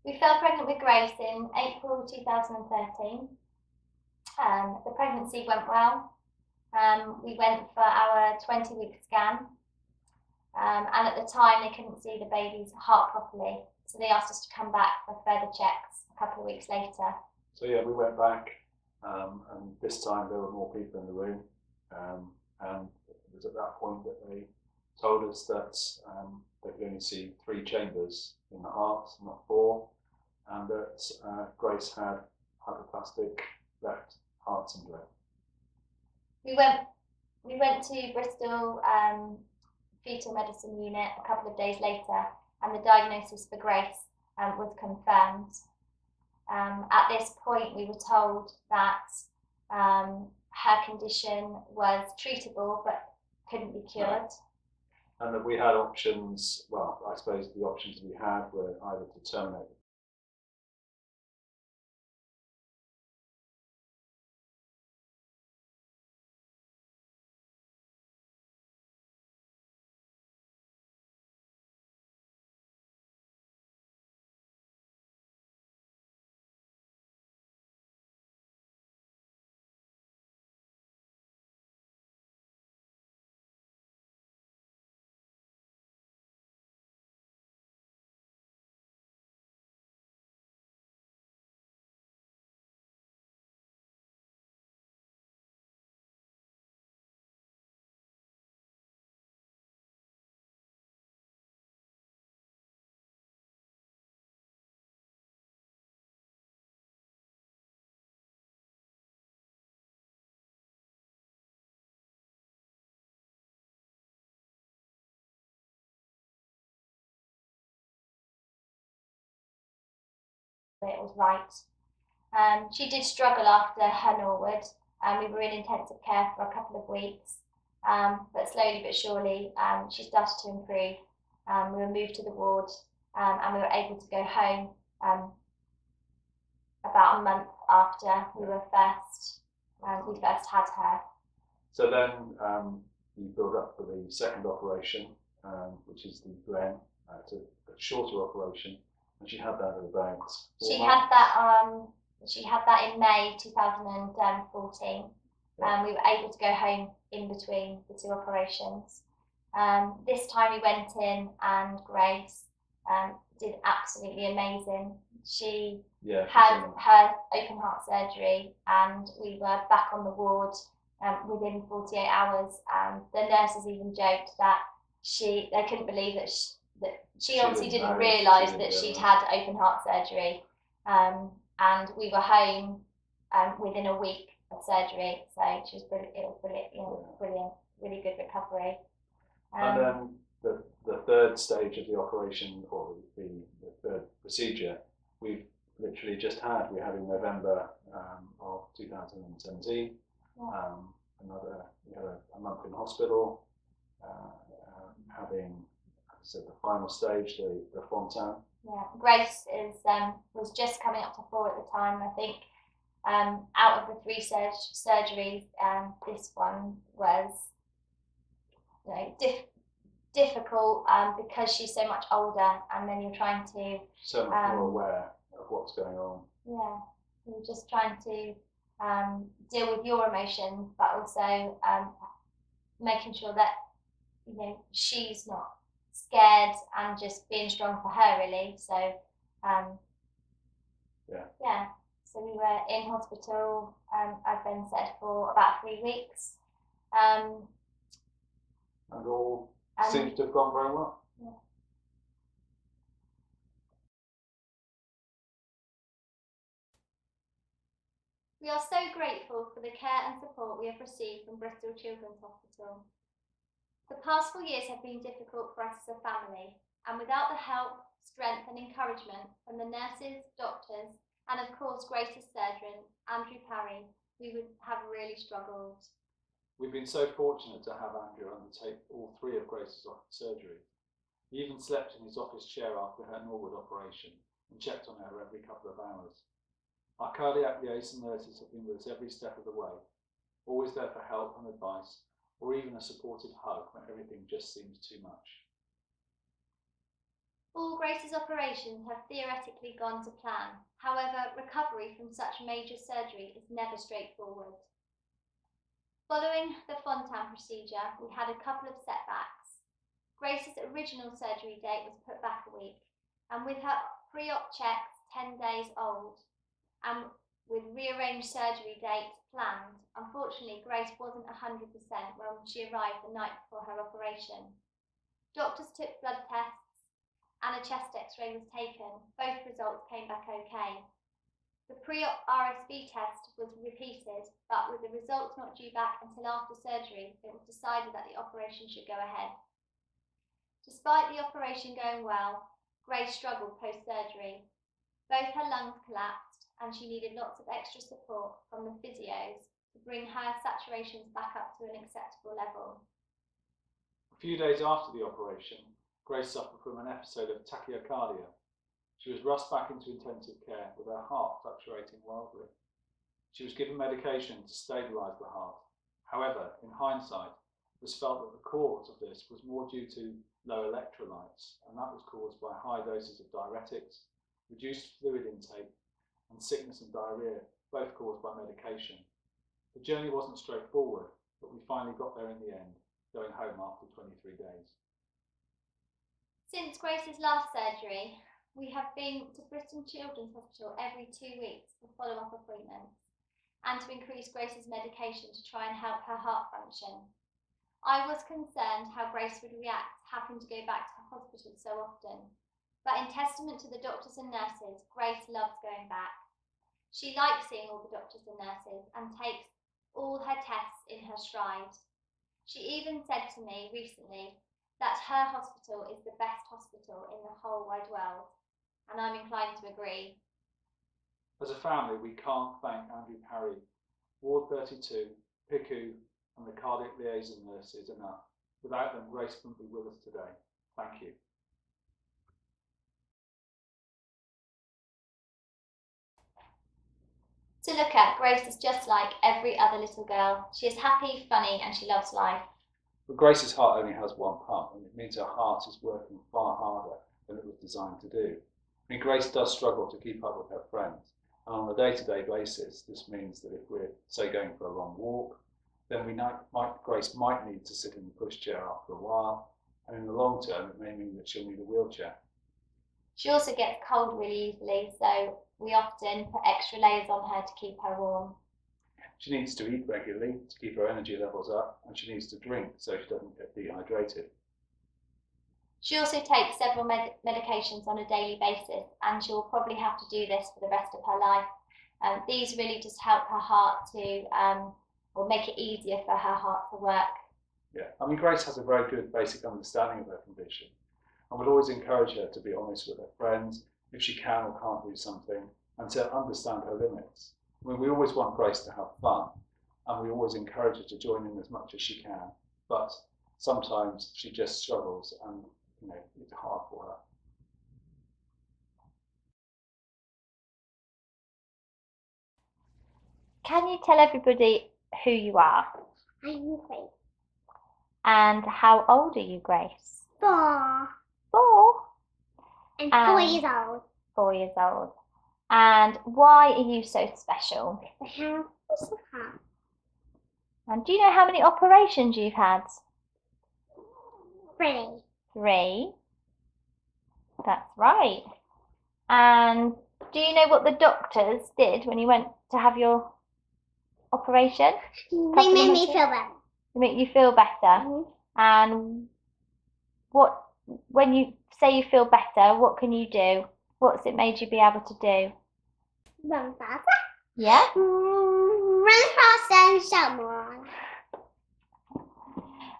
We fell pregnant with Grace in April 2013. The pregnancy went well. We went for our 20-week scan, and at the time they couldn't see the baby's heart properly, so they asked us to come back for further checks a couple of weeks later. So yeah, we went back, and this time there were more people in the room, and it was at that point that they told us that they could only see 3 chambers in the heart, not 4, and that Grace had hypoplastic left heart syndrome. We went to Bristol fetal medicine unit a couple of days later, and the diagnosis for Grace was confirmed. At this point, we were told that her condition was treatable but couldn't be cured. Right. And that we had options. Well, I suppose the options we had were either to terminate it was right. She did struggle after her Norwood. We were in intensive care for a couple of weeks, but slowly but surely she started to improve. We were moved to the ward, and we were able to go home about a month after we first had her. So then you build up for the second operation, which is the Glen. It's a shorter operation, and she had that at about 4 months. She had that in May 2014. We were able to go home in between the 2 operations. This time we went in, and Grace did absolutely amazing. She had her open heart surgery, and we were back on the ward within 48 hours. And the nurses even joked that they couldn't believe that she obviously didn't realise that she'd had open heart surgery. And we were home within a week of surgery, so it was brilliant, really good recovery. And then the third stage of the operation, or the third procedure, we've literally just had. We had in November of 2017. Yeah. We had a month in hospital, having, as I said, the final stage, the Fontan. Yeah, Grace was just coming up to 4 at the time. I think out of the 3 surgeries, this one was difficult because she's so much older, and then you're trying to so much more aware of what's going on. Yeah, you're just trying to deal with your emotions, but also making sure that she's not scared, and just being strong for her, really. So so we were in hospital, as Ben said, for about 3 weeks, and all seems to have gone very well. Yeah. We are so grateful for the care and support we have received from Bristol Children's Hospital. The past 4 years have been difficult for us as a family, and without the help, strength and encouragement from the nurses, doctors, and of course Grace's surgeon, Andrew Parry, we would have really struggled. We've been so fortunate to have Andrew undertake all 3 of Grace's surgeries. He even slept in his office chair after her Norwood operation and checked on her every couple of hours. Our cardiac liaison nurses have been with us every step of the way, always there for help and advice, or even a supportive hug when everything just seems too much. All Grace's operations have theoretically gone to plan. However, recovery from such major surgery is never straightforward. Following the Fontan procedure, we had a couple of setbacks. Grace's original surgery date was put back a week, and with her pre-op checks 10 days old, and with rearranged surgery dates planned, unfortunately Grace wasn't 100% when she arrived the night before her operation. Doctors took blood tests and a chest x-ray was taken. Both results came back okay. The pre-op RSV test was repeated, but with the results not due back until after surgery, it was decided that the operation should go ahead. Despite the operation going well, Grace struggled post-surgery. Both her lungs collapsed and she needed lots of extra support from the physios to bring her saturations back up to an acceptable level. A few days after the operation, Grace suffered from an episode of tachycardia. She was rushed back into intensive care with her heart fluctuating wildly. She was given medication to stabilise the heart. However, in hindsight, it was felt that the cause of this was more due to low electrolytes, and that was caused by high doses of diuretics, reduced fluid intake, and sickness and diarrhoea, both caused by medication. The journey wasn't straightforward, but we finally got there in the end, going home after 23 days. Since Grace's last surgery, we have been to Bristol Children's Hospital every 2 weeks for follow-up appointments and to increase Grace's medication to try and help her heart function. I was concerned how Grace would react having to go back to the hospital so often, but in testament to the doctors and nurses, Grace loves going back. She likes seeing all the doctors and nurses and takes all her tests in her stride. She even said to me recently that her hospital is the best hospital in the whole wide world, and I'm inclined to agree. As a family, we can't thank Andrew Parry, Ward 32, PICU, and the cardiac liaison nurses enough. Without them, Grace wouldn't be with us today. Thank you. To look at, Grace is just like every other little girl. She is happy, funny, and she loves life. But Grace's heart only has one pump, and it means her heart is working far harder than it was designed to do. I mean, Grace does struggle to keep up with her friends, and on a day-to-day basis, this means that if we're, say, going for a long walk, then Grace might need to sit in the pushchair after a while, and in the long term, it may mean that she'll need a wheelchair. She also gets cold really easily, so we often put extra layers on her to keep her warm. She needs to eat regularly to keep her energy levels up, and she needs to drink so she doesn't get dehydrated. She also takes several medications on a daily basis, and she will probably have to do this for the rest of her life. These really just help her heart to, or make it easier for her heart to work. Yeah, I mean, Grace has a very good basic understanding of her condition, and would always encourage her to be honest with her friends if she can or can't do something, and to understand her limits. I mean, we always want Grace to have fun, and we always encourage her to join in as much as she can, but sometimes she just struggles, and it's hard for her. Can you tell everybody who you are? I'm Grace. And how old are you, Grace? 4. 4? I'm 4 years old. 4 years old. And why are you so special? I have a heart. And do you know how many operations you've had? 3. 3. That's right. And do you know what the doctors did when you went to have your operation? They made me feel better. They make you feel better. Mm-hmm. And when you say you feel better, what can you do? What's it made you be able to do? Run faster. Yeah? Run faster and shout more.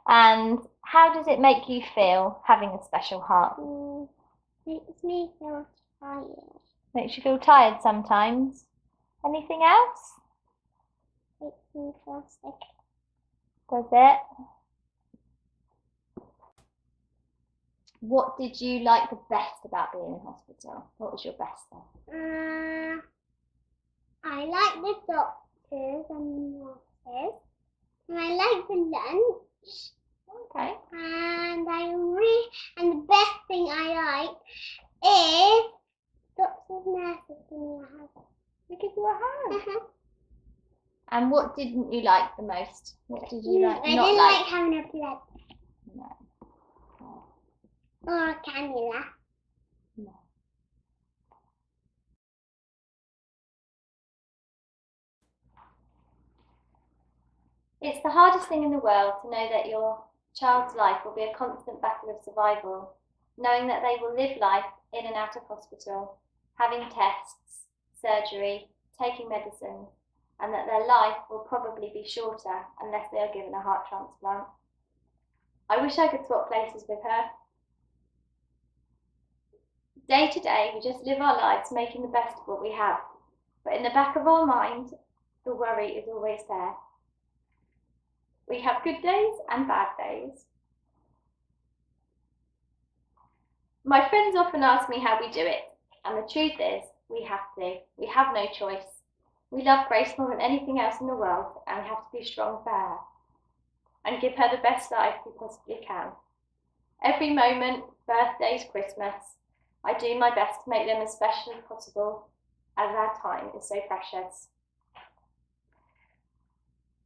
And how does it make you feel having a special heart? Makes me feel tired. Makes you feel tired sometimes. Anything else? Makes me feel sick. Does it? What did you like the best about being in hospital? What was your best thing? I like the doctors and nurses. And I like the lunch. Okay. And the best thing I like if doctors and nurses give me a hug. They give you a hug. Uh-huh. And what didn't you like the most? What did you like? I not didn't like? like having a blood No. or a cannula. No. It's the hardest thing in the world to know that your child's life will be a constant battle of survival, knowing that they will live life in and out of hospital, having tests, surgery, taking medicine, and that their life will probably be shorter unless they are given a heart transplant. I wish I could swap places with her. Day to day, we just live our lives making the best of what we have, but in the back of our mind, the worry is always there. We have good days and bad days. My friends often ask me how we do it, and the truth is, we have to. We have no choice. We love Grace more than anything else in the world, and we have to be strong for her and give her the best life we possibly can. Every moment, birthdays, Christmas, I do my best to make them as special as possible, as our time is so precious.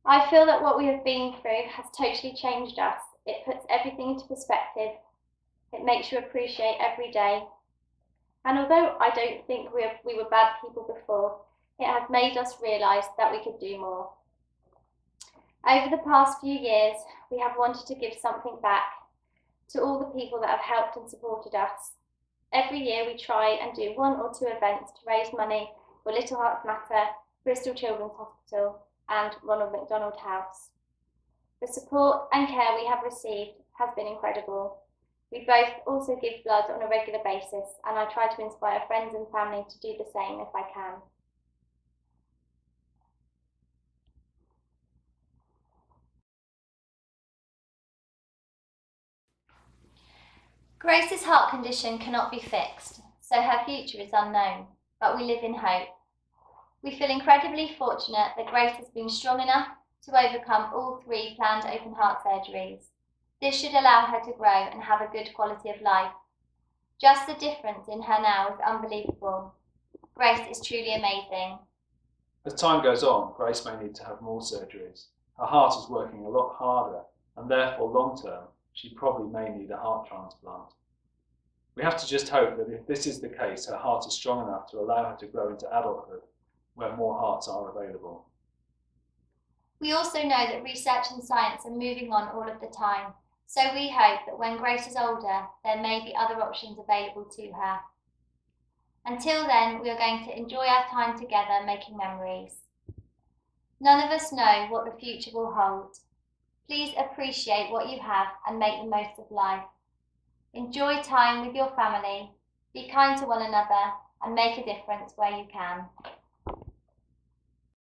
I feel that what we have been through has totally changed us. It puts everything into perspective. It makes you appreciate every day. And although I don't think we were bad people before, it has made us realise that we could do more. Over the past few years, we have wanted to give something back to all the people that have helped and supported us. Every year we try and do 1 or 2 events to raise money for Little Hearts Matter, Bristol Children's Hospital and Ronald McDonald House. The support and care we have received has been incredible. We both also give blood on a regular basis, and I try to inspire friends and family to do the same if I can. Grace's heart condition cannot be fixed, so her future is unknown, but we live in hope. We feel incredibly fortunate that Grace has been strong enough to overcome all 3 planned open heart surgeries. This should allow her to grow and have a good quality of life. Just the difference in her now is unbelievable. Grace is truly amazing. As time goes on, Grace may need to have more surgeries. Her heart is working a lot harder, and therefore long term, she probably may need a heart transplant. We have to just hope that if this is the case, her heart is strong enough to allow her to grow into adulthood, where more hearts are available. We also know that research and science are moving on all of the time, so we hope that when Grace is older, there may be other options available to her. Until then, we are going to enjoy our time together making memories. None of us know what the future will hold. Please appreciate what you have and make the most of life. Enjoy time with your family, be kind to one another, and make a difference where you can.